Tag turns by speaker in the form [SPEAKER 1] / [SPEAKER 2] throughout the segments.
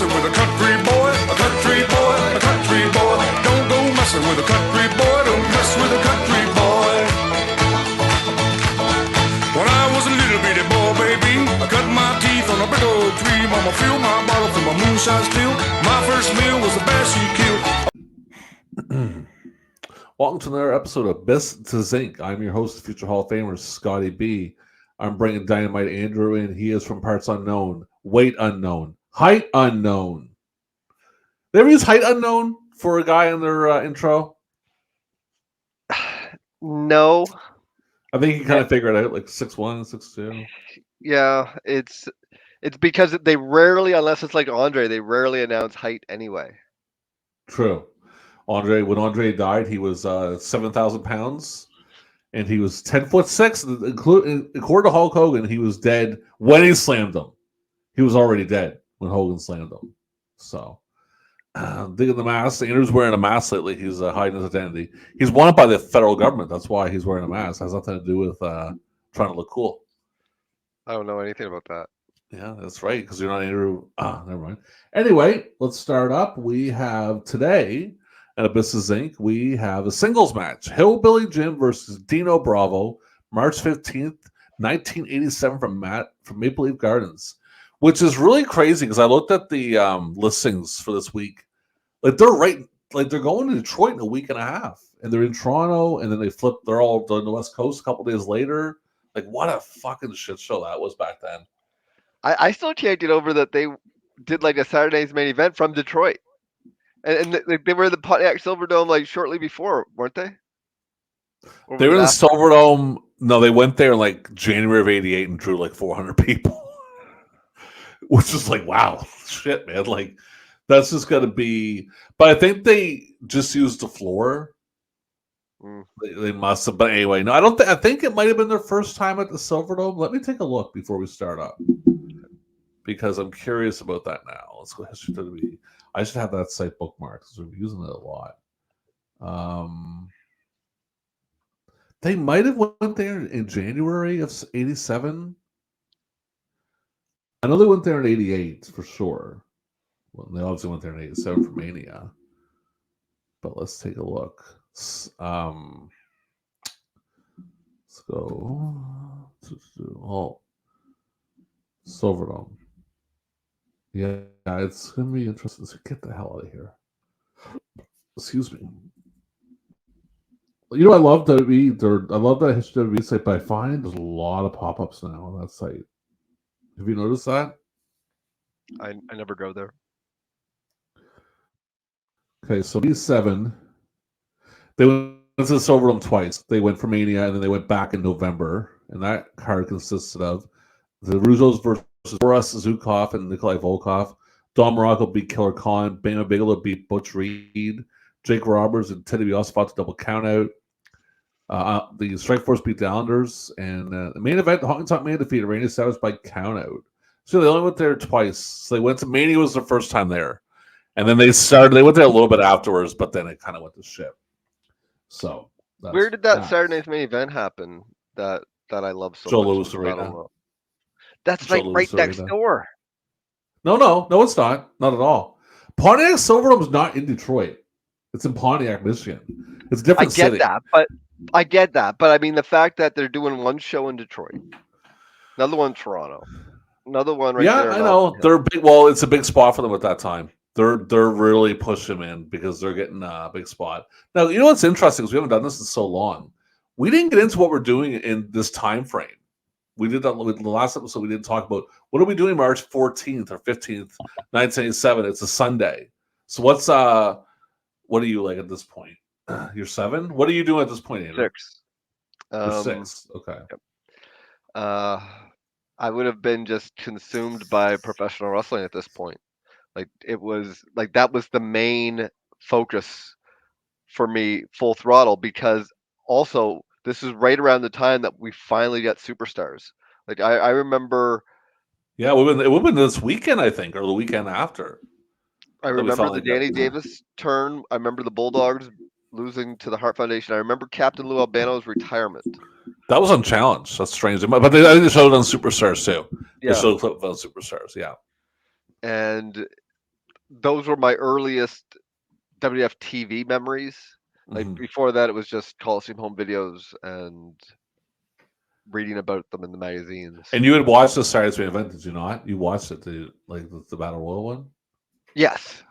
[SPEAKER 1] messing with a country boy, a country boy, a country boy. Don't go messing with a country boy, don't mess with a country boy. When I was a little bitty boy, baby, I cut my teeth on a big old tree. Mama filled my bottle from my moonshine still. My first meal was the bass she killed.
[SPEAKER 2] Welcome to another episode of Best to Zenk. I'm your host, future Hall of Famer, Scotty B. I'm bringing Dynamite Andrew in. He is from parts unknown, weight unknown, height unknown. They ever use height unknown for a guy in their intro?
[SPEAKER 3] No.
[SPEAKER 2] I think you kind of figured it out, like 6'1", 6'2".
[SPEAKER 3] Yeah, it's because they rarely, unless it's like Andre, they rarely announce height anyway.
[SPEAKER 2] True. When Andre died, he was 7,000 pounds, and he was 10'6". According to Hulk Hogan, he was dead when he slammed him. He was already dead when Hogan slammed him. So, digging the mask. Andrew's wearing a mask lately. He's hiding his identity. He's wanted by the federal government. That's why he's wearing a mask. It has nothing to do with trying to look cool.
[SPEAKER 3] I don't know anything about that.
[SPEAKER 2] Yeah, that's right, because you're not Andrew. Never mind. Anyway, let's start up. We have today at Abyss of Zinc, we have a singles match. Hillbilly Jim versus Dino Bravo, March 15th, 1987 from Maple Leaf Gardens, which is really crazy because I looked at the listings for this week. Like they're going to Detroit in a week and a half, and they're in Toronto, and then they're all on the West Coast a couple days later. Like, what a fucking shit show that was back then.
[SPEAKER 3] I still can't get over that they did like a Saturday's main event from Detroit, and they were in the Pontiac Silverdome like shortly before, weren't they?
[SPEAKER 2] They were in the Silverdome. No, they went there in like January of '88 and drew like 400 people, which is like, wow, shit, man. Like, that's just got to be. But I think they just used the floor. They must have. But anyway, no, I don't think. I think it might have been their first time at the Silverdome. Let me take a look before we start up, because I'm curious about that now. Let's go history to the. I should have that site bookmarked because we're using it a lot. They might have went there in January of '87. I know they went there in '88 for sure. Well, they obviously went there in '87 for Mania. But let's take a look. Let's go. Oh, Silverdome. Yeah, it's gonna be interesting. So get the hell out of here. Excuse me. You know, I love WWE. I love that history WWE site, but I find there's a lot of pop-ups now on that site. Have you noticed that?
[SPEAKER 3] I never go there.
[SPEAKER 2] Okay, so '87. They went to the Silverdome twice. They went for Mania, and then they went back in November. And that card consisted of the Russos versus Boris Zukov and Nikolai Volkov. Don Morocco beat Killer Khan. Bama Bigelow beat Butch Reed. Jake Roberts and Teddy DiBiase fought to double count out. The Strike Force beat the Islanders. And the main event, the Honky Tonk Man defeated Randy Savage by count out. So they only went there twice. So they went to Mania was their first time there. And then they went there a little bit afterwards, but then it kind of went to shit. So
[SPEAKER 3] where did that Saturday's main event happen that I love so
[SPEAKER 2] Joe
[SPEAKER 3] much?
[SPEAKER 2] Louis Arena.
[SPEAKER 3] That's
[SPEAKER 2] Joe
[SPEAKER 3] like
[SPEAKER 2] Louis
[SPEAKER 3] right
[SPEAKER 2] Arena.
[SPEAKER 3] next door.
[SPEAKER 2] No, it's not. Not at all. Pontiac Silverdome is not in Detroit. It's in Pontiac, Michigan. It's a different city.
[SPEAKER 3] I get that, but I mean the fact that they're doing one show in Detroit, another one in Toronto, another one right there.
[SPEAKER 2] Yeah, I know. They're big. Well, it's a big spot for them at that time. They're really pushing in because they're getting a big spot. Now, you know what's interesting is we haven't done this in so long. We didn't get into what we're doing in this time frame. We did that with the last episode. We didn't talk about what are we doing March 14th or 15th, 1987. It's a Sunday. So what are you like at this point? You're 7? What are you doing at this point, Andrew?
[SPEAKER 3] 6.
[SPEAKER 2] You're 6. Okay.
[SPEAKER 3] Yep. I would have been just consumed by professional wrestling at this point. Like it was like that was the main focus for me, full throttle, because also this is right around the time that we finally got superstars. Like I remember.
[SPEAKER 2] Yeah, it would have been this weekend, I think, or the weekend after.
[SPEAKER 3] I remember the Danny Davis turn. I remember the Bulldogs losing to the Hart Foundation. I remember Captain Lou Albano's retirement.
[SPEAKER 2] That was unchallenged. That's strange. But I think they showed it on Superstars too.
[SPEAKER 3] Yeah.
[SPEAKER 2] They showed a clip on Superstars. Yeah.
[SPEAKER 3] And those were my earliest WF TV memories. Like
[SPEAKER 2] Mhm.
[SPEAKER 3] before that, it was just Coliseum home videos and reading about them in the magazines.
[SPEAKER 2] And you had watched the Saturday Night event, did you not? You watched it, like the Battle Royal one?
[SPEAKER 3] Yes,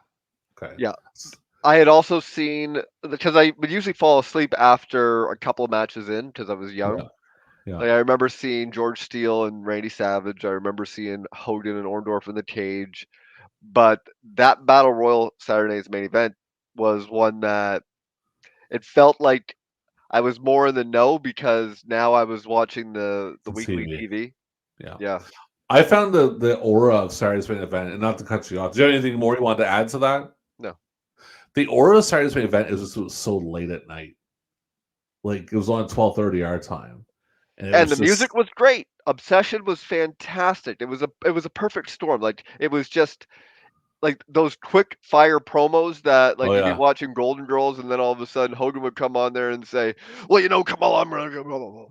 [SPEAKER 2] Okay.
[SPEAKER 3] yeah. I had also seen because I would usually fall asleep after a couple of matches in because I was
[SPEAKER 2] Yeah.
[SPEAKER 3] young.
[SPEAKER 2] Yeah.
[SPEAKER 3] Like I remember seeing George Steele and Randy Savage. I remember seeing Hogan and Orndorff in the cage. But that Battle Royal Saturday's main event was one that it felt like I was more in the know because now I was watching the
[SPEAKER 2] The
[SPEAKER 3] weekly
[SPEAKER 2] TV.
[SPEAKER 3] TV.
[SPEAKER 2] Yeah.
[SPEAKER 3] Yeah.
[SPEAKER 2] I found the aura of Saturday's main event, and not to cut you off. Do you have anything more you wanted to add to that?
[SPEAKER 3] No.
[SPEAKER 2] The aura of Saturday's main event is just it was so late at night. Like it was on 12:30 our time. And it
[SPEAKER 3] And
[SPEAKER 2] was
[SPEAKER 3] the
[SPEAKER 2] just
[SPEAKER 3] music was great. Obsession was fantastic. It was a perfect storm. Like it was just like those quick fire promos that
[SPEAKER 2] oh
[SPEAKER 3] like you'd be
[SPEAKER 2] yeah.
[SPEAKER 3] watching Golden Girls and then all of a sudden Hogan would come on there and say, "Well, come on, I'm gonna go."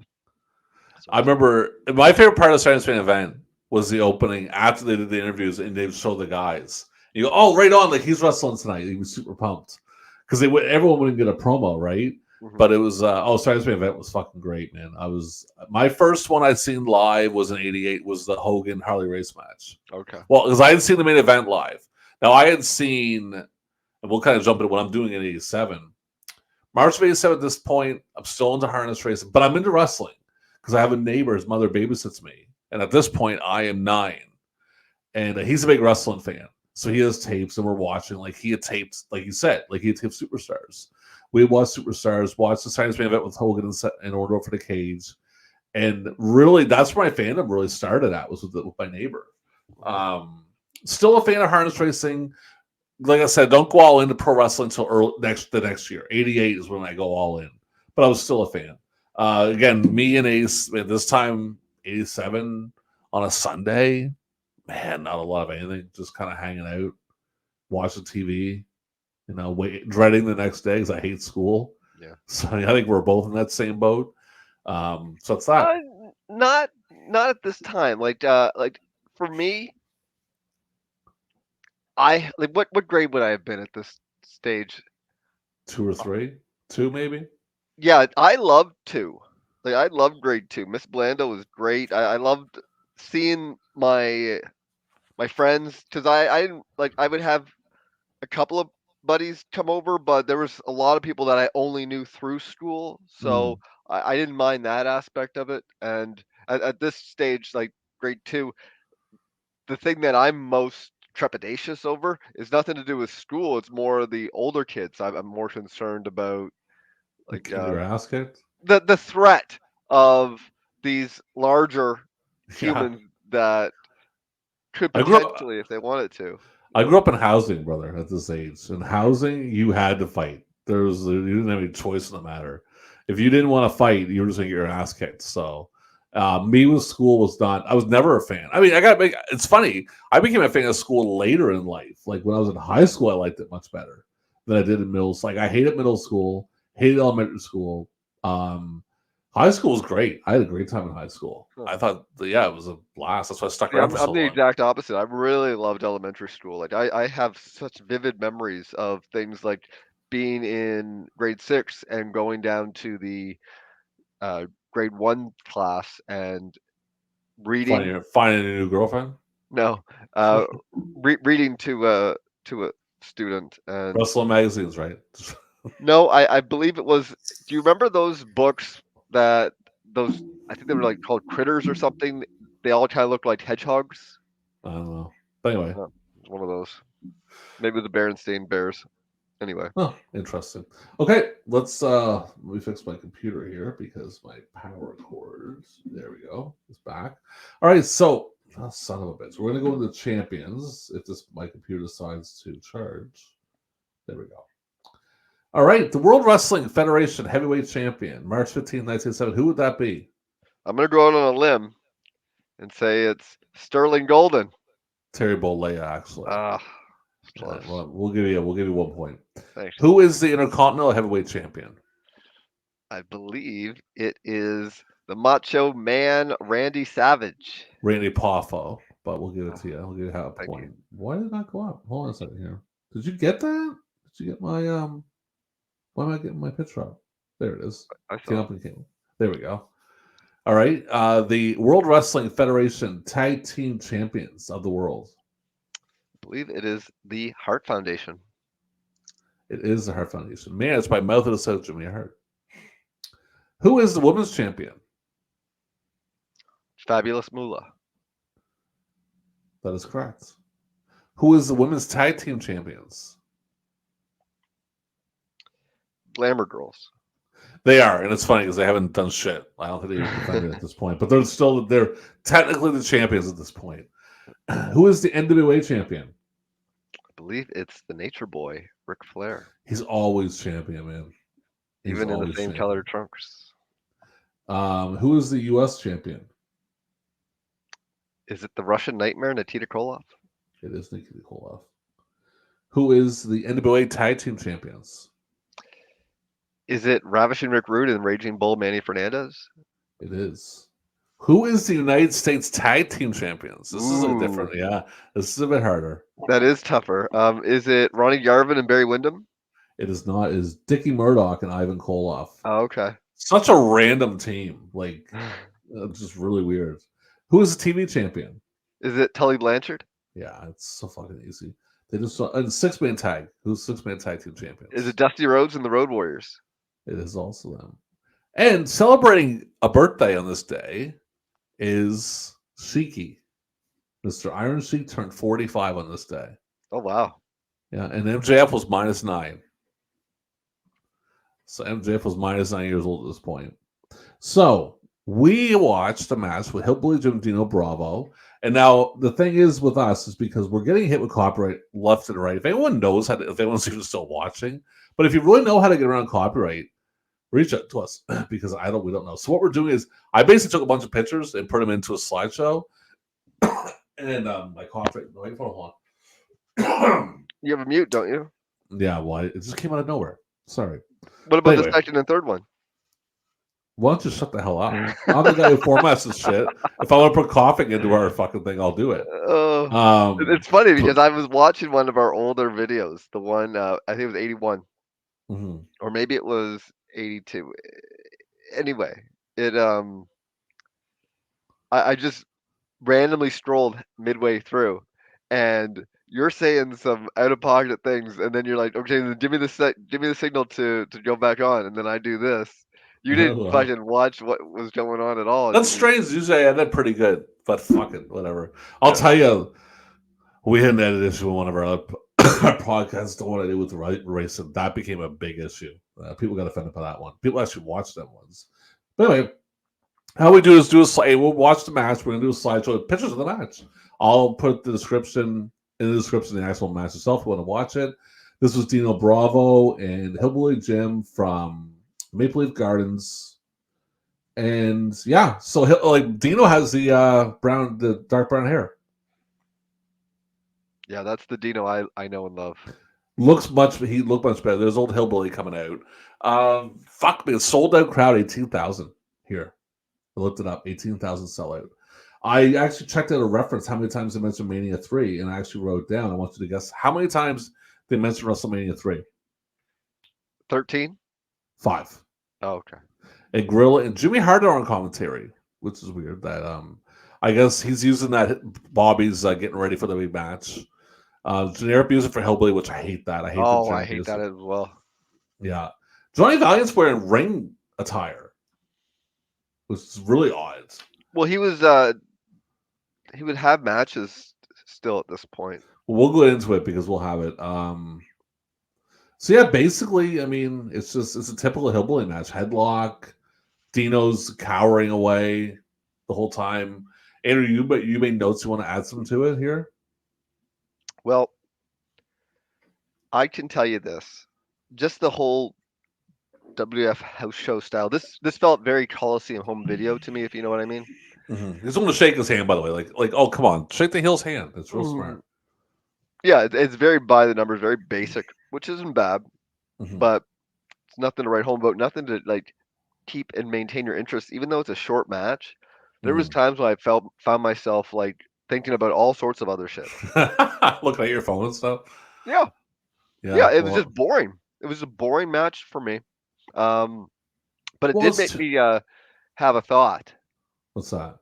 [SPEAKER 3] So
[SPEAKER 2] I remember my favorite part of the Saturday's main event was the opening after they did the interviews and they show the guys. You go, oh, right on, like he's wrestling tonight. He was super pumped because everyone wouldn't get a promo, right?
[SPEAKER 3] mhm.
[SPEAKER 2] But it was Saturday's main event was fucking great, man. I was my first one I'd seen live was in '88 was the Hogan Harley race match.
[SPEAKER 3] Okay.
[SPEAKER 2] Well, because I had seen the main event live. Now I had seen, and we'll kind of jump into what I'm doing in '87. March of '87 at this point, I'm still into harness racing, but I'm into wrestling because I have a neighbor, his mother babysits me. And at this point, I am 9. And he's a big wrestling fan. So he has tapes, and we're watching. Like he had taped, like you said, like he had taped Superstars. We watched Superstars, watched the Science Man event with Hogan and Ordo for the Cage. And really, that's where my fandom really started at, was with my neighbor.
[SPEAKER 3] Mhm.
[SPEAKER 2] Still a fan of harness racing. Like I said, don't go all into pro wrestling until the next year. '88 is when I go all in, but I was still a fan. Again, me and Ace at this time, '87 on a Sunday, man, not a lot of anything, just kind of hanging out, watching TV. Dreading the next day because I hate school.
[SPEAKER 3] Yeah.
[SPEAKER 2] So I think we're both in that same boat. So it's that.
[SPEAKER 3] Not at this time. Like for me, I like what grade would I have been at this stage?
[SPEAKER 2] 2 or 3, 2 maybe.
[SPEAKER 3] Yeah, I loved two. Like I loved grade two. Miss Blando was great. I loved seeing my friends because I didn't like I would have a couple of buddies come over, but there was a lot of people that I only knew through school, so
[SPEAKER 2] Mm.
[SPEAKER 3] I didn't mind that aspect of it. And at this stage, like grade two, the thing that I'm most trepidatious over is nothing to do with school. It's more the older kids. I'm more concerned about
[SPEAKER 2] Like
[SPEAKER 3] like
[SPEAKER 2] getting your ass kicked.
[SPEAKER 3] the threat of these larger
[SPEAKER 2] Yeah,
[SPEAKER 3] humans that could
[SPEAKER 2] I grew up.
[SPEAKER 3] potentially, if they wanted to.
[SPEAKER 2] I grew up in housing, brother. At this age, in housing, you had to fight. You didn't have any choice in the matter. If you didn't want to fight, you were just gonna get your ass kicked. So, me with school was not. I was never a fan. I mean, I got. It's funny. I became a fan of school later in life. Like when I was in high school, I liked it much better than I did in middle. Like I hated middle school, hated elementary school. Um, High school was great. I had a great time in high school.
[SPEAKER 3] Huh.
[SPEAKER 2] I thought, yeah, it was a blast. That's why I stuck
[SPEAKER 3] See,
[SPEAKER 2] around for
[SPEAKER 3] I'm
[SPEAKER 2] so
[SPEAKER 3] the
[SPEAKER 2] long.
[SPEAKER 3] exact opposite. I really loved elementary school. Like I have such vivid memories of things like being in grade six and going down to the grade one class and reading
[SPEAKER 2] Finding a new girlfriend.
[SPEAKER 3] no reading to a student and
[SPEAKER 2] Wrestling magazines, right?
[SPEAKER 3] no, I believe it was. Do you remember those books that those? I think they were like called critters or something. They all kind of looked like hedgehogs.
[SPEAKER 2] I don't know. But anyway,
[SPEAKER 3] Huh, it's one of those. Maybe the Berenstain Bears. Anyway,
[SPEAKER 2] oh, interesting. Okay, let me fix my computer here because my power cords. There we go. It's back. All right, so son of a bitch. We're gonna go into champions if this my computer decides to charge. There we go. All right, the World Wrestling Federation Heavyweight Champion, March 15th, 1997. Who would that be?
[SPEAKER 3] I'm gonna go out on a limb and say it's Sterling Golden.
[SPEAKER 2] Terry Bollea, actually.
[SPEAKER 3] Ah, it's
[SPEAKER 2] All right,
[SPEAKER 3] close.
[SPEAKER 2] well, we'll give you 1 point.
[SPEAKER 3] Thanks.
[SPEAKER 2] Who is the Intercontinental Heavyweight Champion?
[SPEAKER 3] I believe it is the Macho Man Randy Savage.
[SPEAKER 2] Randy Poffo. but we'll give it to you. We'll give you a
[SPEAKER 3] Thank you.
[SPEAKER 2] point. Why did it not go up? Hold on a second here. Did you get that? Did you get my Why am I getting my picture up? There it is.
[SPEAKER 3] I
[SPEAKER 2] Came
[SPEAKER 3] saw.
[SPEAKER 2] up and came. There we go. All right. The World Wrestling Federation Tag Team Champions of the world.
[SPEAKER 3] I believe it is the Hart Foundation.
[SPEAKER 2] It is the Hart Foundation. Man, it's by mouth of the South, Jimmy Hart. Who is the women's champion?
[SPEAKER 3] Fabulous Moolah.
[SPEAKER 2] That is correct. Who is the women's tag team champions?
[SPEAKER 3] Glamour Girls.
[SPEAKER 2] They are, and it's funny because they haven't done shit. I don't think they even defended at this point, but they're technically the champions at this point. Who is the NWA champion?
[SPEAKER 3] I believe it's the Nature Boy, Ric Flair.
[SPEAKER 2] He's always champion, man. He's
[SPEAKER 3] Even in the
[SPEAKER 2] always
[SPEAKER 3] same
[SPEAKER 2] champion.
[SPEAKER 3] color trunks.
[SPEAKER 2] Who is the U.S. champion?
[SPEAKER 3] Is it the Russian Nightmare, Nikita Koloff?
[SPEAKER 2] It is Nikita Koloff. Who is the NWA tag team champions?
[SPEAKER 3] Is it Ravishing Rick Rude and Raging Bull Manny Fernandez?
[SPEAKER 2] It is. Who is the United States tag team champions? This is a
[SPEAKER 3] Ooh.
[SPEAKER 2] different, yeah. This is a bit harder.
[SPEAKER 3] That is tougher. Is it Ronnie Garvin and Barry Windham?
[SPEAKER 2] It is not. It is Dickie Murdoch and Ivan Koloff.
[SPEAKER 3] Oh, okay.
[SPEAKER 2] Such a random team. Like, just really weird. Who is the TV champion?
[SPEAKER 3] Is it Tully Blanchard?
[SPEAKER 2] Yeah, it's so fucking easy. They just and six-man tag. Who's six-man tag team champions?
[SPEAKER 3] Is it Dusty Rhodes and the Road Warriors?
[SPEAKER 2] It is also them. And celebrating a birthday on this day is Sheiky. Mr. Iron Sheik turned 45 on this day.
[SPEAKER 3] Oh, wow.
[SPEAKER 2] Yeah, and MJF was -9. So MJF was -9 years old at this point. So we watched a match with Hillbilly Jim, Dino Bravo. And now the thing is with us is because we're getting hit with copyright left and right. If anyone knows if anyone's even still watching, but if you really know how to get around copyright, reach out to us because we don't know. So what we're doing is I basically took a bunch of pictures and put them into a slideshow. And my copyright, wait, hold on.
[SPEAKER 3] You have a mute, don't you?
[SPEAKER 2] Yeah, well, it just came out of nowhere. Sorry.
[SPEAKER 3] What about
[SPEAKER 2] Anyway.
[SPEAKER 3] the second and third one?
[SPEAKER 2] Why don't you shut the hell up? I'm the guy who formats this shit. If I want to put coughing into our fucking thing, I'll do it.
[SPEAKER 3] It's funny because I was watching one of our older videos. The one, I think it was 81.
[SPEAKER 2] Mhm.
[SPEAKER 3] Or maybe it was 82. Anyway, I just randomly strolled midway through, and you're saying some out of pocket things, and then you're like, okay, then give me the signal to go back on, and then I do this. You didn't
[SPEAKER 2] Well,
[SPEAKER 3] fucking watch what was going on at all.
[SPEAKER 2] that's strange. Usually I did pretty good, but fucking whatever. I'll tell you, we had an edit issue with one of our podcasts. What I did with racing, that became a big issue. People got offended by that one. People actually watched them ones. But anyway, how we do is we'll watch the match. We're gonna do a slideshow with pictures of the match. I'll put the description in the description of the actual match itself if you want to watch it. This was Dino Bravo and Hillbilly Jim from Maple Leaf Gardens. And yeah, so like Dino has the dark brown hair.
[SPEAKER 3] Yeah, that's the Dino I know and love.
[SPEAKER 2] He looked much better. There's old Hillbilly coming out. Fuck me, sold out crowd 18,000 here. I looked it up, 18,000 sellout. I actually checked out a reference how many times they mentioned Mania 3, and I actually wrote down. I want you to guess how many times they mentioned WrestleMania 3.
[SPEAKER 3] 13?
[SPEAKER 2] 5.
[SPEAKER 3] Oh, okay.
[SPEAKER 2] And Gorilla and Jimmy Hart are on commentary, which is weird. That I guess he's using that. Bobby's getting ready for the big match. Generic music for Hillbilly, which I hate that. I hate
[SPEAKER 3] that as well.
[SPEAKER 2] Yeah. Johnny Valiant's wearing ring attire, which is really odd.
[SPEAKER 3] Well, he would have matches still at this point.
[SPEAKER 2] We'll go into it because we'll have it. So yeah, basically, I mean, it's a typical Hillbilly match. Headlock, Dino's cowering away the whole time. Andrew, you made notes. You want to add some to it here?
[SPEAKER 3] Well, I can tell you this: just the whole WF house show style. This felt very Coliseum home video to me, if you know what I mean.
[SPEAKER 2] Mm-hmm. He's going to shake his hand, by the way. Like, oh, come on, shake the heel's hand. It's real smart.
[SPEAKER 3] Yeah, it's very by the numbers, very basic, which isn't bad, but it's nothing to write home about. Nothing to like keep and maintain your interest, even though it's a short match. There was times when I found myself like thinking about all sorts of other shit.
[SPEAKER 2] Looking at your phone and stuff.
[SPEAKER 3] Yeah,
[SPEAKER 2] Yeah.
[SPEAKER 3] yeah, it was just
[SPEAKER 2] Well,
[SPEAKER 3] boring. It was a boring match for me. Um, but it
[SPEAKER 2] well,
[SPEAKER 3] did
[SPEAKER 2] it's
[SPEAKER 3] make me have a thought
[SPEAKER 2] what's that?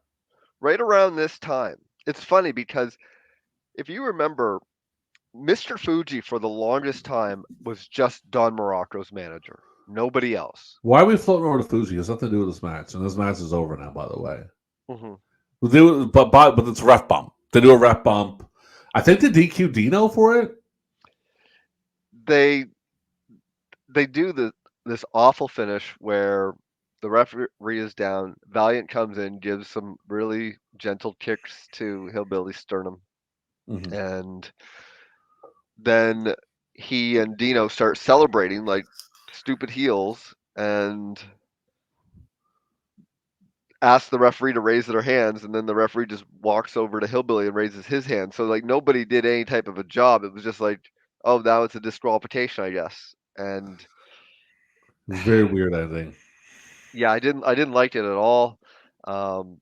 [SPEAKER 3] right around this time. It's funny because if you remember, Mr. Fuji for the longest time was just Don Morocco's manager, nobody else.
[SPEAKER 2] Why are we floating over to Fuji? It has nothing to do with this match, and this match is over now. By the way,
[SPEAKER 3] Hmm.
[SPEAKER 2] but it's ref bump. They do a ref bump. I think they DQ Dino for it.
[SPEAKER 3] They they do this awful finish where the referee is down. Valiant comes in, gives some really gentle kicks to Hillbilly sternum,
[SPEAKER 2] Hmm.
[SPEAKER 3] and then he and Dino start celebrating like stupid heels and ask the referee to raise their hands, and then the referee just walks over to Hillbilly and raises his hand. So like nobody did any type of a job. It was just like, oh, now it's a disqualification, I guess. And
[SPEAKER 2] It's very weird ending.
[SPEAKER 3] yeah, I didn't like it at all. Um,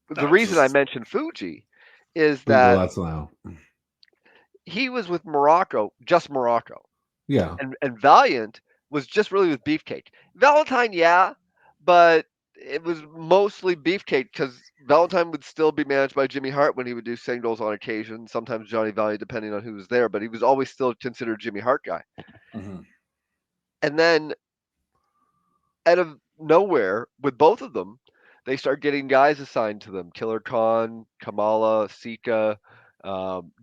[SPEAKER 3] the
[SPEAKER 2] No, it's
[SPEAKER 3] reason I
[SPEAKER 2] just
[SPEAKER 3] mentioned Fuji is
[SPEAKER 2] well,
[SPEAKER 3] that
[SPEAKER 2] that's now.
[SPEAKER 3] he was with Morocco, just Morocco,
[SPEAKER 2] Yeah.
[SPEAKER 3] and Valiant was just really with Beefcake. Valentine, yeah, but it was mostly Beefcake because Valentine would still be managed by Jimmy Hart when he would do singles on occasion. Sometimes Johnny Valiant, depending on who was there, but he was always still considered Jimmy Hart guy.
[SPEAKER 2] Hmm.
[SPEAKER 3] And then out of nowhere, with both of them, they start getting guys assigned to them: Killer Khan, Kamala, Sika,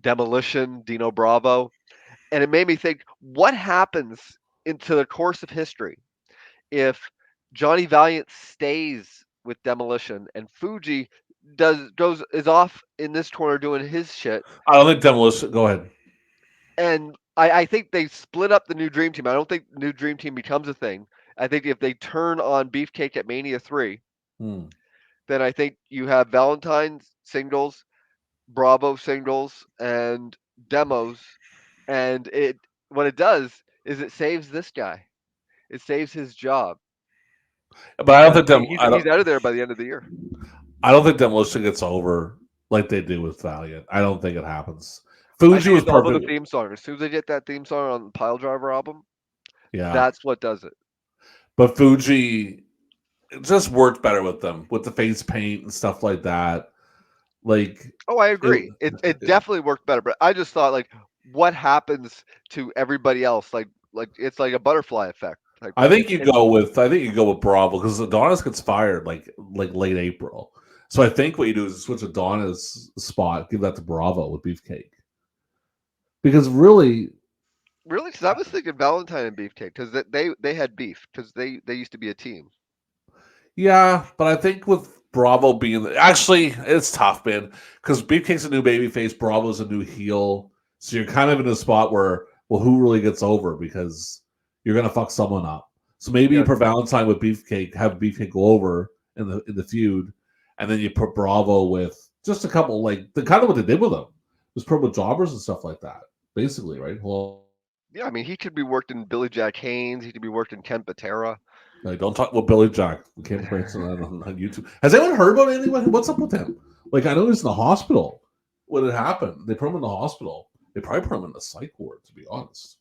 [SPEAKER 3] Demolition, Dino Bravo, and it made me think, what happens into the course of history if Johnny Valiant stays with Demolition and Fuji is off in this corner doing his shit,
[SPEAKER 2] I don't think Demolition. Go ahead.
[SPEAKER 3] and I think they split up the new Dream Team. I don't think new Dream Team becomes a thing. I think if they turn on Beefcake at Mania 3,
[SPEAKER 2] Hmm.
[SPEAKER 3] then I think you have Valentine's singles, Bravo singles, and demos, and it what it does is it saves this guy. It saves his job
[SPEAKER 2] But I don't
[SPEAKER 3] because
[SPEAKER 2] think them.
[SPEAKER 3] he's out of there by the end of the year.
[SPEAKER 2] I don't think Demolition gets over like they do with Valiant. I don't think it happens.
[SPEAKER 3] I
[SPEAKER 2] Fuji
[SPEAKER 3] think
[SPEAKER 2] was
[SPEAKER 3] it's all about the
[SPEAKER 2] perfect.
[SPEAKER 3] theme song. As soon as they get that theme song on the Pile Driver album,
[SPEAKER 2] Yeah,
[SPEAKER 3] that's what does it.
[SPEAKER 2] but Fuji it just worked better with them with the face paint and stuff like that. Like
[SPEAKER 3] Oh, I
[SPEAKER 2] it,
[SPEAKER 3] agree. It definitely worked better, but I just thought like, what happens to everybody else? Like it's like a butterfly effect. Like
[SPEAKER 2] I think
[SPEAKER 3] and
[SPEAKER 2] you go with Bravo because Adonis gets fired like late April. So I think what you do is switch Adonis spot, give that to Bravo with Beefcake. Because really,
[SPEAKER 3] really, because I was thinking Valentine and Beefcake because they had beef because they used to be a team.
[SPEAKER 2] yeah, but I think with Bravo being actually it's tough, man, because Beefcake's a new babyface, Bravo's a new heel, so you're kind of in a spot where well, who really gets over because you're gonna fuck someone up. So maybe you
[SPEAKER 3] Yes.
[SPEAKER 2] put Valentine with Beefcake, have Beefcake go over in the feud, and then you put Bravo with just a couple like the kind of what they did with them was put with jobbers and stuff like that, basically, right? Well,
[SPEAKER 3] Yeah, I mean, he could be worked in Billy Jack Haynes. He could be worked in Ken Patera.
[SPEAKER 2] like, don't talk about Billy Jack. We can't mention that on YouTube. Has anyone heard about anyone? What's up with him? Like, I know he's in the hospital when it happened. They put him in the hospital. They probably put him in the psych ward, to be honest.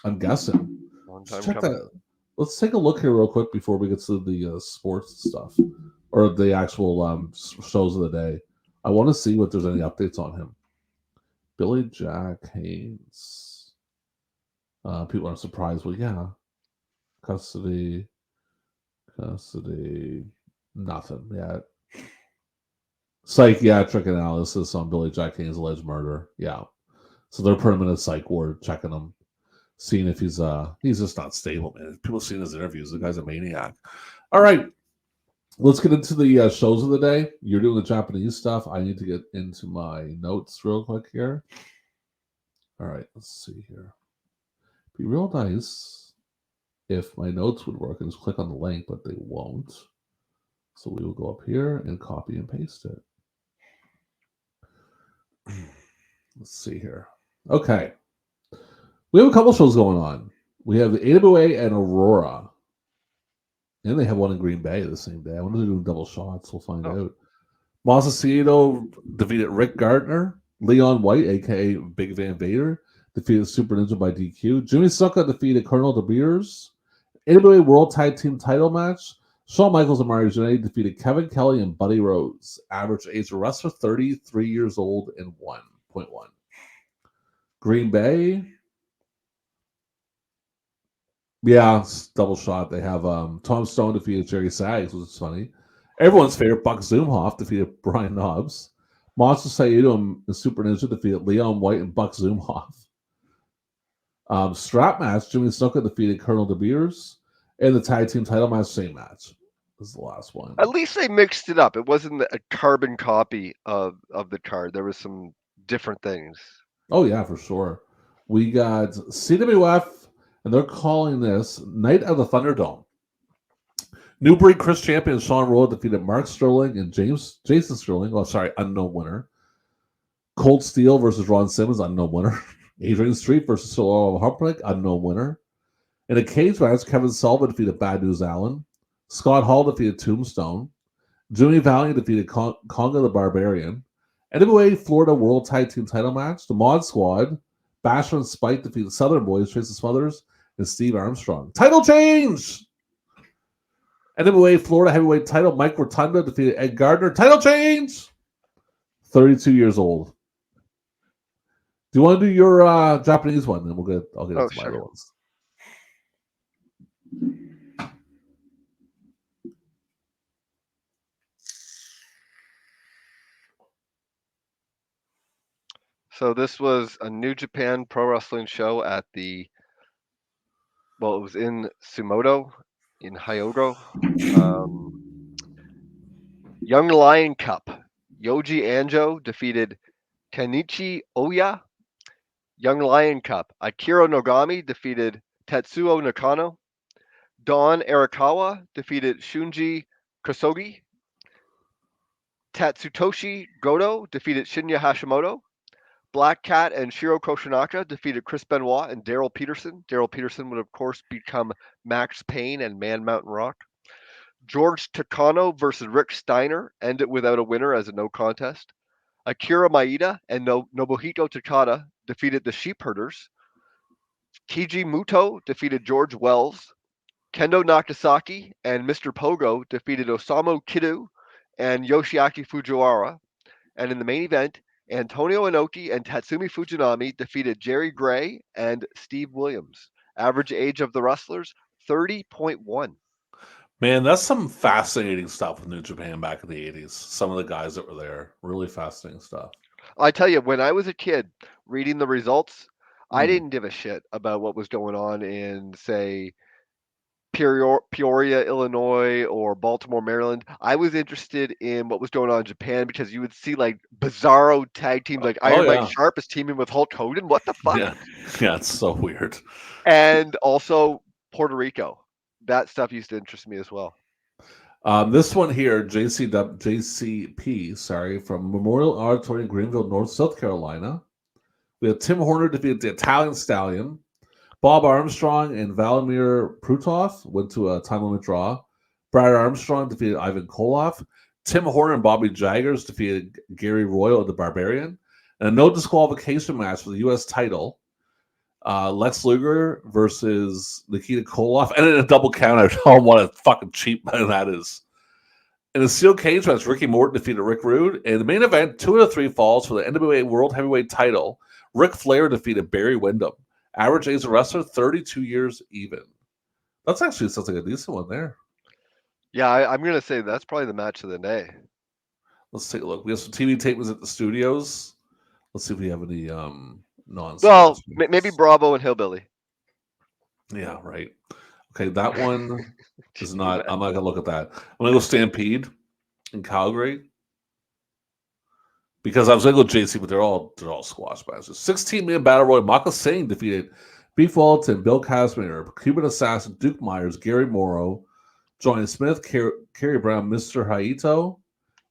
[SPEAKER 2] I'm guessing.
[SPEAKER 3] Long
[SPEAKER 2] Let's
[SPEAKER 3] time
[SPEAKER 2] check
[SPEAKER 3] coming.
[SPEAKER 2] that. Let's take a look here real quick before we get to the sports stuff or the actual shows of the day. I want to see what there's any updates on him. Billy Jack Haynes. People are surprised. Well, yeah, custody. Custody, nothing yet. Psychiatric analysis on Billy Jack Haynes' alleged murder. Yeah. So they're putting him in a psych ward, checking him, seeing if he's just not stable, man. People seen his interviews. The guy's a maniac. All right. Let's get into the shows of the day. You're doing the Japanese stuff. I need to get into my notes real quick here. All right, let's see here. Be real nice if my notes would work and just click on the link, but they won't. So we will go up here and copy and paste it. Let's see here. Okay. We have a couple shows going on. We have the AWA and Aurora. And they have one in Green Bay the same day. I wonder if they're doing double shots. We'll find
[SPEAKER 3] Oh,
[SPEAKER 2] out. Masacido defeated Rick Gardner. Leon White, aka Big Van Vader, defeated Super Ninja by DQ. Jimmy Snuka defeated Colonel De Beers. NWA World Tag Team title match. Shawn Michaels and Mario Jannetty defeated Kevin Kelly and Buddy Rose. Average age of wrestler 33 years old and 1.1. Green Bay. Yeah, double shot. They have Tom Stone defeated Jerry Sags, which is funny. Everyone's favorite Buck Zumhoff defeated Brian Knobs. Monster Saito and Super Ninja defeated Leon White and Buck Zumhoff. Strap match, Jimmy Snuka defeated Colonel De Beers. And the tag team title match, same match. This is the last one.
[SPEAKER 3] At least they mixed it up. It wasn't a carbon copy of the card. There was some different things.
[SPEAKER 2] Oh, yeah, for sure. We got CWF, and they're calling this Night of the Thunderdome. New Breed Chris Champion and Sean Rolla defeated Mark Sterling and Jason Sterling. Oh, sorry, unknown winner. Cold Steel versus Ron Simmons, unknown winner. Adrian Street versus Solar Humphrey, unknown winner. In a cage match, Kevin Sullivan defeated Bad News Allen. Scott Hall defeated Tombstone. Jimmy Valiant defeated Conga the Barbarian. NWA Florida World Tag Team title match. The Mod Squad, Basher and Spike defeated Southern Boys, Tracy Smothers, and Steve Armstrong. Title change! NWA Florida Heavyweight title, Mike Rotunda defeated Ed Gardner. Title change! 32 years old. Do you want to do your Japanese one? Then I'll get into my other ones.
[SPEAKER 3] So this was a New Japan Pro Wrestling show at it was in Sumoto, in Hyogo. Young Lion Cup. Yoji Anjo defeated Kenichi Oya. Young Lion Cup. Akira Nogami defeated Tetsuo Nakano. Don Arakawa defeated Shunji Kosogi. Tatsutoshi Goto defeated Shinya Hashimoto. Black Cat and Shiro Koshinaka defeated Chris Benoit and Daryl Peterson. Daryl Peterson would, of course, become Max Payne and Man Mountain Rock. George Takano versus Rick Steiner ended without a winner as a no contest. Akira Maeda and Nobuhito Takada defeated the Sheepherders. Keiji Muto defeated George Wells. Kendo Nakasaki and Mr. Pogo defeated Osamu Kido and Yoshiaki Fujiwara. And in the main event, Antonio Inoki and Tatsumi Fujinami defeated Jerry Gray and Steve Williams. Average age of the wrestlers, 30.1.
[SPEAKER 2] Man, that's some fascinating stuff with New Japan back in the 80s. Some of the guys that were there. Really fascinating stuff.
[SPEAKER 3] I tell you, when I was a kid reading the results, I didn't give a shit about what was going on in, say, Peoria, Illinois, or Baltimore, Maryland. I was interested in what was going on in Japan because you would see like bizarro tag teams, like Iron Mike Sharp is teaming with Hulk Hogan. What the fuck?
[SPEAKER 2] Yeah, it's so weird.
[SPEAKER 3] And also Puerto Rico. That stuff used to interest me as well.
[SPEAKER 2] This one here, JCP, from Memorial Auditorium, Greenville, North, South Carolina. We have Tim Horner defeated the Italian Stallion. Bob Armstrong and Valimir Prutov went to a time limit draw. Brad Armstrong defeated Ivan Koloff. Tim Horner and Bobby Jaggers defeated Gary Royal and the Barbarian. And a no disqualification match for the U.S. title. Lex Luger versus Nikita Koloff. And in a double count, I don't want a fucking cheap that is. In a steel cage match, Ricky Morton defeated Rick Rude. In the main event, 2 out of 3 falls for the NWA World Heavyweight title. Ric Flair defeated Barry Windham. Average age of wrestler, 32 years even. That's actually sounds like a decent one there.
[SPEAKER 3] Yeah, I'm going to say that's probably the match of the day.
[SPEAKER 2] Let's take a look. We have some TV tapings at the studios. Let's see if we have any nonsense.
[SPEAKER 3] Well, maybe Bravo and Hillbilly.
[SPEAKER 2] Yeah, right. Okay, that one is not. I'm not going to look at that. I'm going to go Stampede in Calgary. Because I was going to go JC, but they're all squash matches. 16-man battle royal. Maka Singh defeated Beef Walton, Bill Casimir, Cuban Assassin, Duke Myers, Gary Morrow, Johnny Smith, Kerry Brown, Mr. Haito,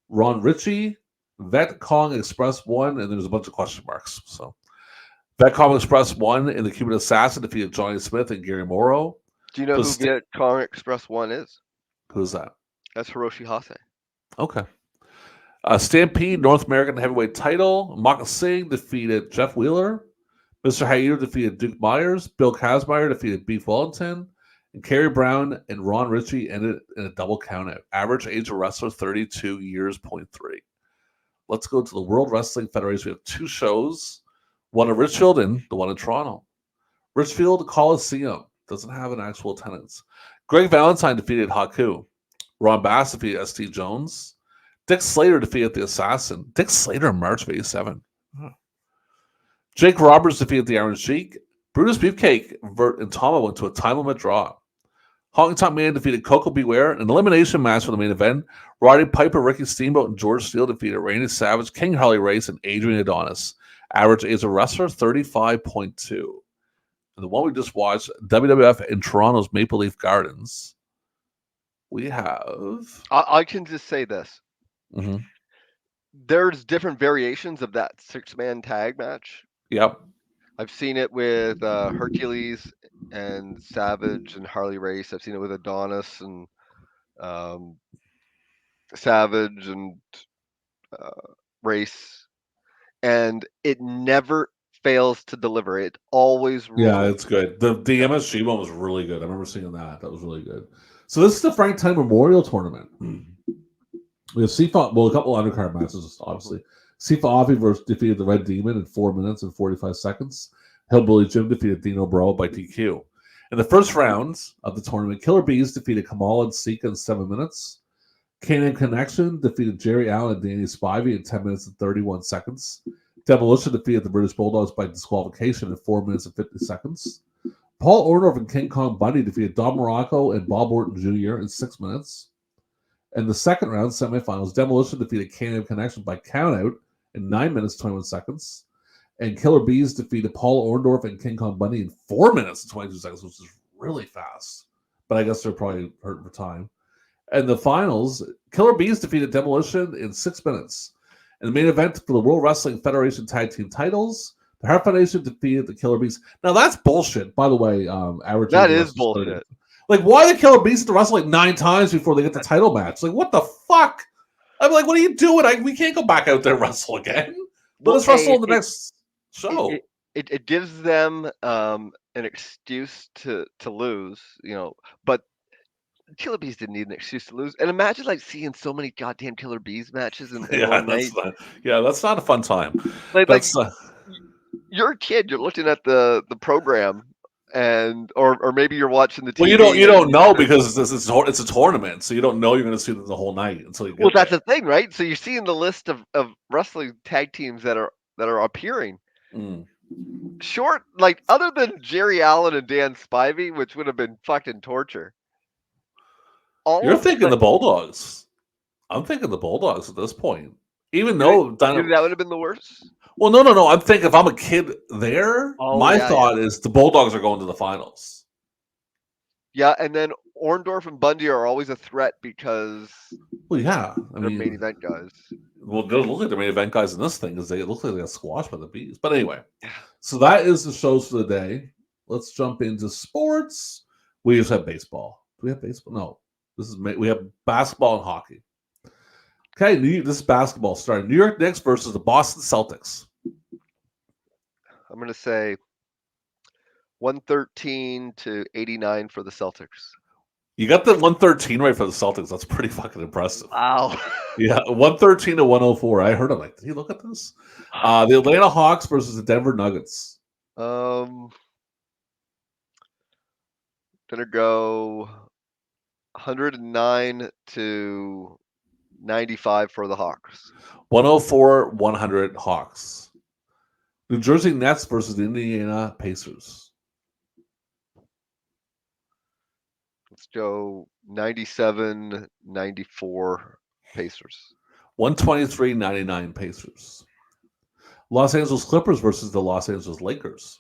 [SPEAKER 2] Ron Ritchie, Vet Kong Express 1, and there's a bunch of question marks. So Vet Kong Express 1 and the Cuban Assassin defeated Johnny Smith and Gary Morrow.
[SPEAKER 3] Do you know who Vet Kong Express 1 is?
[SPEAKER 2] Who's that?
[SPEAKER 3] That's Hiroshi Hase.
[SPEAKER 2] Okay. Stampede North American Heavyweight Title. Moccasin defeated Jeff Wheeler. Mr. Hater defeated Duke Myers. Bill Kazmaier defeated Beef Wellington. And Kerry Brown and Ron Ritchie ended in a double countout. Average age of wrestler 32 years, point 3. Let's go to the World Wrestling Federation. We have 2 shows, one in Richfield and the one in Toronto. Richfield Coliseum doesn't have an actual attendance. Greg Valentine defeated Haku. Ron Bass defeated S.T. Jones. Dick Slater defeated the Assassin. Dick Slater in March of 87. Jake Roberts defeated the Iron Sheik. Brutus Beefcake, Vert, and Tama went to a time limit draw. Honky Tonk Man defeated Coco Beware. An elimination match for the main event. Roddy Piper, Ricky Steamboat, and George Steele defeated Randy Savage, King Harley Race, and Adrian Adonis. Average age of wrestler 35.2. And the one we just watched, WWF in Toronto's Maple Leaf Gardens. We have.
[SPEAKER 3] I can just say this.
[SPEAKER 2] Mm-hmm.
[SPEAKER 3] There's different variations of that 6-man tag match.
[SPEAKER 2] Yep.
[SPEAKER 3] I've seen it with Hercules and Savage and Harley Race. I've seen it with Adonis and Savage and Race, and it never fails to deliver. It always rules.
[SPEAKER 2] Yeah, it's good. The MSG one was really good. I remember seeing that. That was really good. So this is the Frank Time Memorial Tournament. We have Sifa, well, a couple undercard matches, obviously. Sifa Afi defeated the Red Demon in 4 minutes and 45 seconds. Hillbilly Jim defeated Dino Bravo by DQ. In the first round of the tournament, Killer Bees defeated Kamal and Sika in 7 minutes. Canaan Connection defeated Jerry Allen and Danny Spivey in 10 minutes and 31 seconds. Demolition defeated the British Bulldogs by disqualification in 4 minutes and 50 seconds. Paul Orndorff and King Kong Bundy defeated Don Morocco and Bob Orton Jr. in 6 minutes. In the second round, semifinals, Demolition defeated Canaan Connection by countout in 9 minutes, 21 seconds. And Killer Bees defeated Paul Orndorff and King Kong Bundy in 4 minutes and 22 seconds, which is really fast. But I guess they're probably hurting for time. And the finals, Killer Bees defeated Demolition in 6 minutes. In the main event for the World Wrestling Federation Tag Team titles, the Hart Foundation defeated the Killer Bees. Now that's bullshit, by the way. Average
[SPEAKER 3] that is bullshit.
[SPEAKER 2] Like, why the Killer Bees have to wrestle like 9 times before they get the title match? Like, what the fuck? I'm like, what are you doing? We can't go back out there and wrestle again. Let us wrestle in the next show.
[SPEAKER 3] It gives them an excuse to lose, but Killer Bees didn't need an excuse to lose. And imagine seeing so many goddamn Killer Bees matches in one night.
[SPEAKER 2] That's not a fun time.
[SPEAKER 3] You're a kid, you're looking at the program, and or maybe you're watching the TV.
[SPEAKER 2] Well, you don't know because it's a tournament, so you don't know you're going to see them the whole night until you get
[SPEAKER 3] Well, that's the thing, right? So you're seeing the list of wrestling tag teams that are appearing. Short, other than Jerry Allen and Dan Spivey, which would have been fucking torture.
[SPEAKER 2] You're thinking the Bulldogs. I'm thinking the Bulldogs at this point. Even though
[SPEAKER 3] that would have been the worst.
[SPEAKER 2] Well, no. I'm thinking if I'm a kid there, my thought is the Bulldogs are going to the finals.
[SPEAKER 3] Yeah, and then Orndorff and Bundy are always a threat because
[SPEAKER 2] they're
[SPEAKER 3] main event guys.
[SPEAKER 2] Well, they look like the main event guys in this thing because they look like they got squashed by the Bees. But anyway, so that is the shows for the day. Let's jump into sports. We just have baseball. Do we have baseball? No. We have basketball and hockey. Okay, this is basketball starting. New York Knicks versus the Boston Celtics.
[SPEAKER 3] I'm going to say 113-89 for the Celtics.
[SPEAKER 2] You got the 113 right for the Celtics. That's pretty fucking impressive.
[SPEAKER 3] Wow.
[SPEAKER 2] Yeah, 113-104. I heard him did you look at this? The Atlanta Hawks versus the Denver Nuggets.
[SPEAKER 3] Gonna go 109-95 for the Hawks.
[SPEAKER 2] 104-100 Hawks. New Jersey Nets versus the Indiana Pacers.
[SPEAKER 3] Let's go 97-94 Pacers.
[SPEAKER 2] 123-99 Pacers. Los Angeles Clippers versus the Los Angeles Lakers.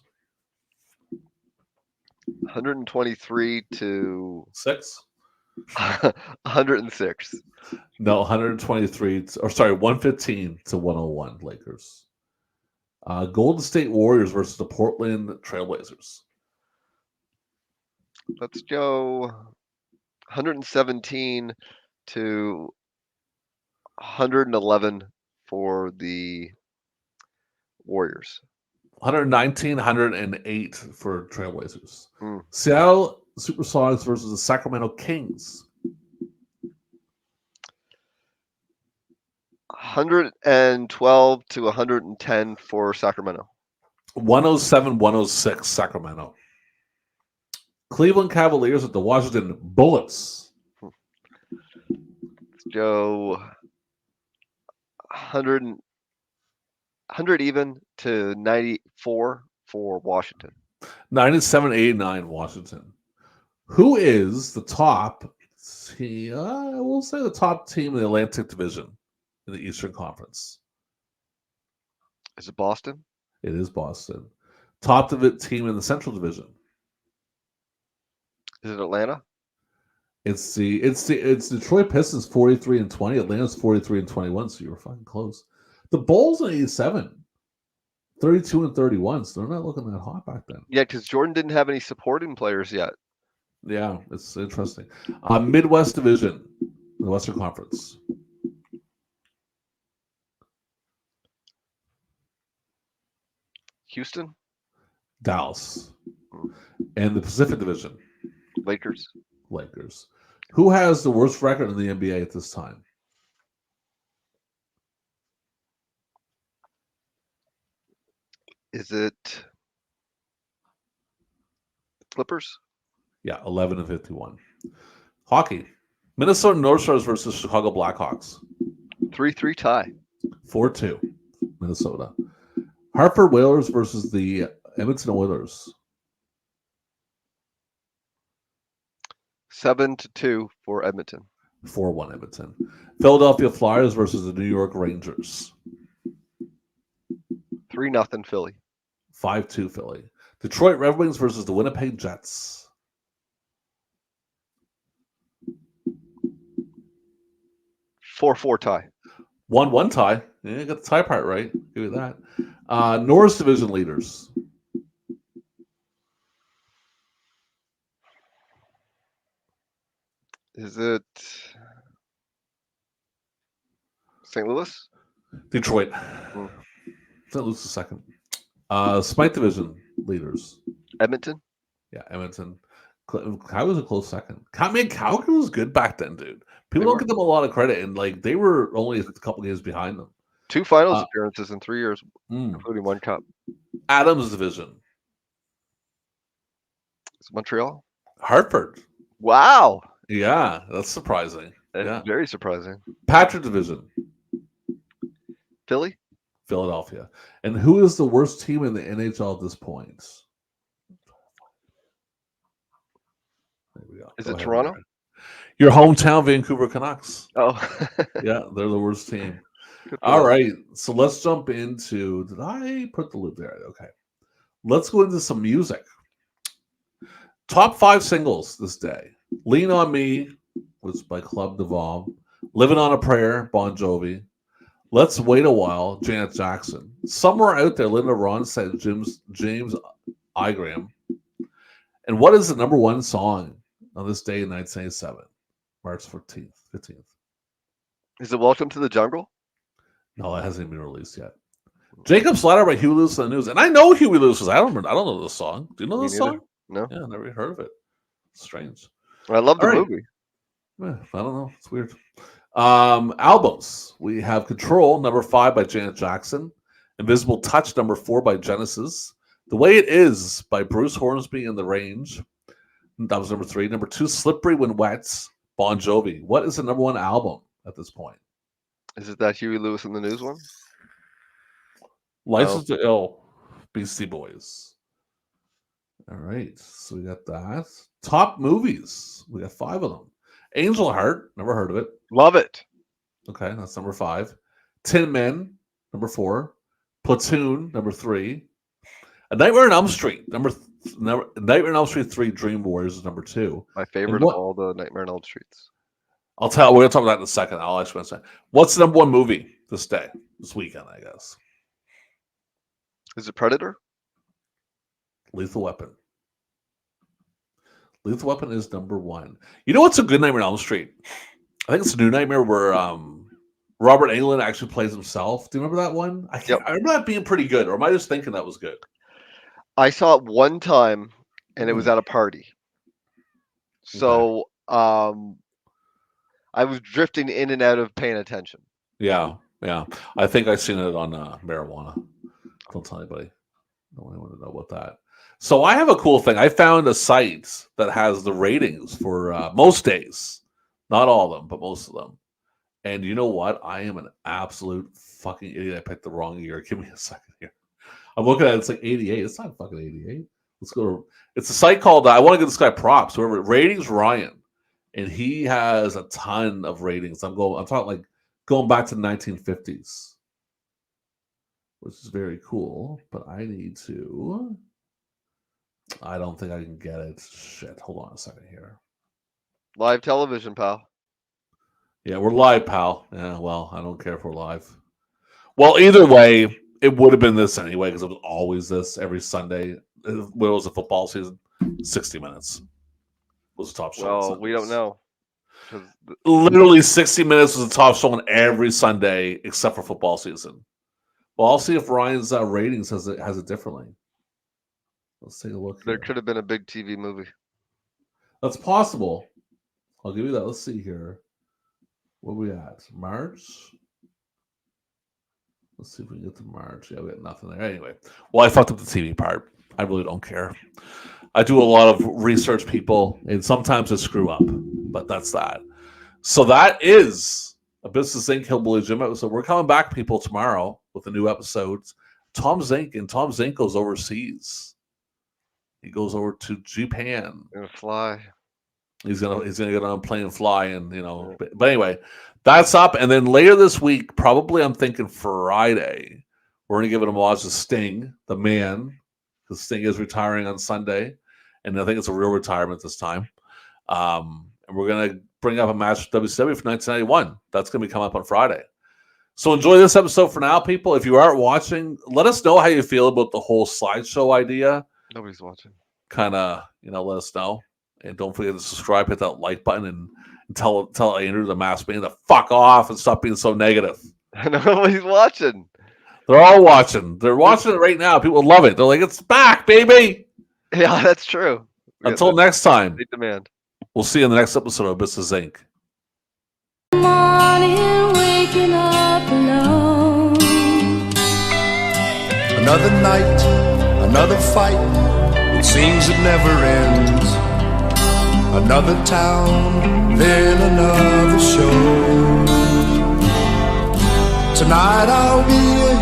[SPEAKER 3] 123 to
[SPEAKER 2] 6.
[SPEAKER 3] 106.
[SPEAKER 2] No, 115 to 101 Lakers. Golden State Warriors versus the Portland Trailblazers.
[SPEAKER 3] Let's go 117 to 111 for the Warriors.
[SPEAKER 2] 119, 108 for Trailblazers.
[SPEAKER 3] Mm.
[SPEAKER 2] Seattle Supersonics versus the Sacramento Kings.
[SPEAKER 3] 112 to 110 for Sacramento.
[SPEAKER 2] 107, 106 Sacramento. Cleveland Cavaliers at the Washington Bullets.
[SPEAKER 3] Let's go 100, 100 even to 94 for Washington.
[SPEAKER 2] 97, 89 Washington. Who is the top we'll say the top team in the Atlantic Division in the Eastern Conference?
[SPEAKER 3] Is it Boston?
[SPEAKER 2] It is Boston. Top team in the Central Division.
[SPEAKER 3] Is it Atlanta?
[SPEAKER 2] It's Detroit Pistons 43 and 20. Atlanta's 43 and 21, so you were fucking close. The Bulls in 87, 32 and 31, so they're not looking that hot back then.
[SPEAKER 3] Yeah, because Jordan didn't have any supporting players yet.
[SPEAKER 2] Yeah, it's interesting. Midwest Division, the Western Conference.
[SPEAKER 3] Houston?
[SPEAKER 2] Dallas. And the Pacific Division.
[SPEAKER 3] Lakers.
[SPEAKER 2] Lakers. Who has the worst record in the NBA at this time?
[SPEAKER 3] Is it Clippers?
[SPEAKER 2] Yeah, 11 and 51. Hockey. Minnesota North Stars versus Chicago Blackhawks.
[SPEAKER 3] 3-3 tie.
[SPEAKER 2] 4-2. Minnesota. Hartford Whalers versus the Edmonton Oilers.
[SPEAKER 3] 7-2 for Edmonton.
[SPEAKER 2] 4-1 Edmonton. Philadelphia Flyers versus the New York Rangers.
[SPEAKER 3] 3-0 Philly.
[SPEAKER 2] 5-2 Philly. Detroit Red Wings versus the Winnipeg Jets.
[SPEAKER 3] 4-4 tie.
[SPEAKER 2] 1-1 tie. Yeah, you got the tie part right. Give you that. Norris Division leaders.
[SPEAKER 3] Is it St. Louis?
[SPEAKER 2] Detroit.
[SPEAKER 3] Mm.
[SPEAKER 2] St. Louis is second. Smite Division leaders.
[SPEAKER 3] Edmonton?
[SPEAKER 2] Yeah, Edmonton. Calgary was a close second. Calgary was good back then, dude. People don't give them a lot of credit, and like they were only a couple games behind them.
[SPEAKER 3] 2 finals appearances in 3 years,
[SPEAKER 2] Mm.
[SPEAKER 3] including 1 cup.
[SPEAKER 2] Adams Division.
[SPEAKER 3] Is it Montreal?
[SPEAKER 2] Hartford.
[SPEAKER 3] Wow.
[SPEAKER 2] Yeah, that's surprising.
[SPEAKER 3] That's
[SPEAKER 2] Yeah.
[SPEAKER 3] very surprising.
[SPEAKER 2] Patrick Division.
[SPEAKER 3] Philly?
[SPEAKER 2] Philadelphia. And who is the worst team in the NHL at this point? There we go.
[SPEAKER 3] Is
[SPEAKER 2] Go
[SPEAKER 3] it
[SPEAKER 2] ahead,
[SPEAKER 3] Toronto?
[SPEAKER 2] Ryan. Your hometown Vancouver Canucks.
[SPEAKER 3] Oh.
[SPEAKER 2] Yeah, they're the worst team.
[SPEAKER 3] Good for
[SPEAKER 2] All
[SPEAKER 3] them.
[SPEAKER 2] right, so let's jump into. Did I put the loop there? Okay, let's go into some music. Top 5 singles this day: "Lean on Me," was by Club Duvall; "Living on a Prayer," Bon Jovi; "Let's Wait a While," Janet Jackson; "Somewhere Out There," Linda Ronstadt, James Ingram. And what is the number 1 song on this day in 1987, March 15th?
[SPEAKER 3] Is it Welcome to the Jungle?
[SPEAKER 2] No, that hasn't even been released yet. Jacob's Ladder by Huey Lewis and the News. And I know Huey Lewis. I don't know this song. Do you know
[SPEAKER 3] Me
[SPEAKER 2] this
[SPEAKER 3] neither.
[SPEAKER 2] song?
[SPEAKER 3] No.
[SPEAKER 2] Yeah, I've never heard of it. Strange.
[SPEAKER 3] I love the
[SPEAKER 2] All right.
[SPEAKER 3] movie.
[SPEAKER 2] I don't know. It's weird. Albums. We have Control, number 5 by Janet Jackson. Invisible Touch, number 4 by Genesis. The Way It Is by Bruce Hornsby and The Range. That was number 3. Number 2, Slippery When Wet, Bon Jovi. What is the number 1 album at this point?
[SPEAKER 3] Is it that Huey Lewis and the News one?
[SPEAKER 2] License to Ill, Beastie Boys. All right, so we got that. Top movies. We got 5 of them. Angel Heart, never heard of it.
[SPEAKER 3] Love it.
[SPEAKER 2] Okay, that's number 5. Tin Men, number 4. Platoon, number 3. A Nightmare on Elm Street, Nightmare on Elm Street 3, Dream Warriors is number 2.
[SPEAKER 3] My favorite of all the Nightmare on Elm Streets.
[SPEAKER 2] We're going to talk about that in a second. I'll ask you one second. What's the number 1 movie this weekend, I guess?
[SPEAKER 3] Is it Predator?
[SPEAKER 2] Lethal Weapon. Lethal Weapon is number 1. You know what's a good Nightmare on Elm Street? I think it's a new Nightmare where Robert Englund actually plays himself. Do you remember that one?
[SPEAKER 3] Yep.
[SPEAKER 2] I remember that being pretty good, or am I just thinking that was good?
[SPEAKER 3] I saw it one time, and it was at a party. So I was drifting in and out of paying attention.
[SPEAKER 2] Yeah. I think I've seen it on Marijuana. Don't tell anybody. No one want to know about that. So I have a cool thing. I found a site that has the ratings for most days. Not all of them, but most of them. And you know what? I am an absolute fucking idiot. I picked the wrong year. Give me a second here. I'm looking at it. It's like 88. It's not fucking 88. Let's go to. It's a site called. I want to give this guy props. Whoever ratings Ryan, and he has a ton of ratings. I'm talking like going back to the 1950s, which is very cool. But I need to. I don't think I can get it. Shit. Hold on a second here.
[SPEAKER 3] Live television, pal.
[SPEAKER 2] Yeah, we're live, pal. Yeah, well, I don't care if we're live. Well, either way, it would have been this anyway because it was always this every Sunday. When it was a football season, 60 minutes was the top show.
[SPEAKER 3] Well, we don't know.
[SPEAKER 2] Literally 60 minutes was the top show on every Sunday except for football season. Well, I'll see if Ryan's ratings has it differently. Let's take a look.
[SPEAKER 3] There could have been a big TV movie.
[SPEAKER 2] That's possible. I'll give you that. Let's see here. What are we at? March? Let's see if we can get to March. Yeah, we got nothing there. Anyway, well, I fucked up the TV part. I really don't care. I do a lot of research, people, and sometimes I screw up, but that's that. So that is a Business Zenk Hillbilly Jim episode. We're coming back, people, tomorrow with a new episode. Tom Zenk goes overseas. He goes over to Japan.
[SPEAKER 3] Gonna fly.
[SPEAKER 2] He's gonna get on a plane and fly, and But anyway, that's up. And then later this week, probably I'm thinking Friday, we're gonna give it a homage to Sting, the man, because Sting is retiring on Sunday, and I think it's a real retirement this time. And we're gonna bring up a match with WCW for 1991. That's gonna be coming up on Friday. So enjoy this episode for now, people. If you aren't watching, let us know how you feel about the whole slideshow idea.
[SPEAKER 3] Nobody's watching.
[SPEAKER 2] Kind of, let us know. And don't forget to subscribe, hit that like button, and tell Andrew the Masked Man to fuck off and stop being so negative.
[SPEAKER 3] Nobody's watching.
[SPEAKER 2] They're all watching. They're watching it right now. People love it. They're like, it's back, baby.
[SPEAKER 3] Yeah, that's true.
[SPEAKER 2] Until next time,
[SPEAKER 3] big demand.
[SPEAKER 2] We'll see you in the next episode of Business Zenk.
[SPEAKER 4] Morning, waking up alone.
[SPEAKER 1] Another night, another fight. It seems it never ends. Another town, then another show. Tonight I'll be a